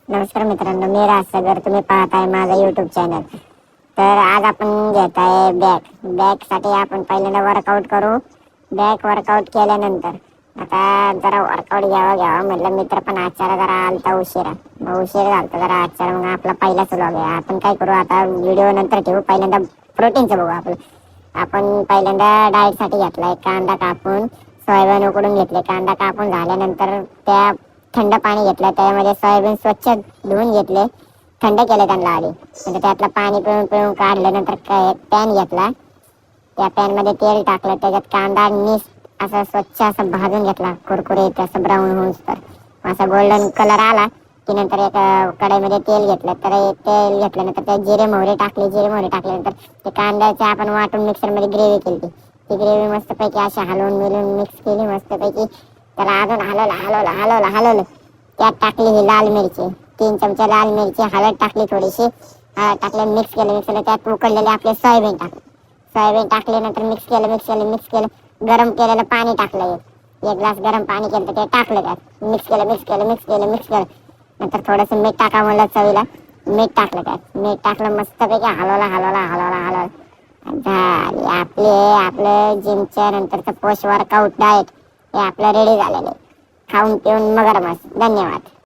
नमस्कार मित्रांनो, मी राज सागर. तुम्ही पाहत आहे माझा युट्यूब चॅनल. तर आज आपण घेत आहे बॅक साठी आपण पहिल्यांदा वर्कआउट करू. बॅक वर्कआउट केल्यानंतर आता जरा वर्कआउट घ्यावं म्हटलं. मित्र पण आजच्याला जरा आलता उशिरा, मग उशीर झालता जरा आजच्याला. मग आपला पहिलाच व्लॉग आहे. आपण काय करू आता, व्हिडिओ नंतर ठेवू. पहिल्यांदा प्रोटीनचं बघू. आपण पहिल्यांदा डाएट साठी घेतलाय कांदा कापून, सोयाबीन उकडून घेतले. कांदा कापून झाल्यानंतर त्या थंड पाणी घेतलं, त्यामध्ये सोयाबीन स्वच्छ धुवून घेतले, थंड केले त्यांना आधी. म्हणजे त्यातलं पाणी पिळून पिळून काढल्यानंतर एक पॅन घेतला, त्या पॅन मध्ये तेल टाकलं, त्याच्यात कांदा नीस असं स्वच्छ असं भाजून घेतला, कुरकुरीत असं ब्राऊन होऊन. तर असा गोल्डन कलर आला की नंतर एक कढईमध्ये तेल घेतलं. तर तेल घेतल्यानंतर त्यात जिरे मोहरी टाकल्यानंतर ते कांद्याचे आपण वाटून मिक्सर मध्ये ग्रेव्ही केली. ती ग्रेव्ही मस्तपैकी अशी हलवून मिळून मिक्स केली मस्तपैकी. त्याला अजून हलवलं. त्यात टाकली ही लाल मिरची, 3 चमचे लाल मिरची, हळद टाकली थोडीशी, हळद टाकले, मिक्स केलं. त्यात उकडलेले आपले सोयाबीन टाकल्यानंतर मिक्स केलं. गरम केलेलं पाणी टाकलं, एक ग्लास गरम पाणी केलं ते टाकलं. त्यात मिक्स केलं. नंतर थोडंसं मीठ टाका म्हणलं चवीला, मीठ टाकलं मस्तपैकी हलवला. झाली आपलं जिमच्या नंतरचं पोस्ट वर्कआउट डाएट हे आपलं रेडी झालेलं आहे. खाऊन पिऊन मगर मस्त. धन्यवाद.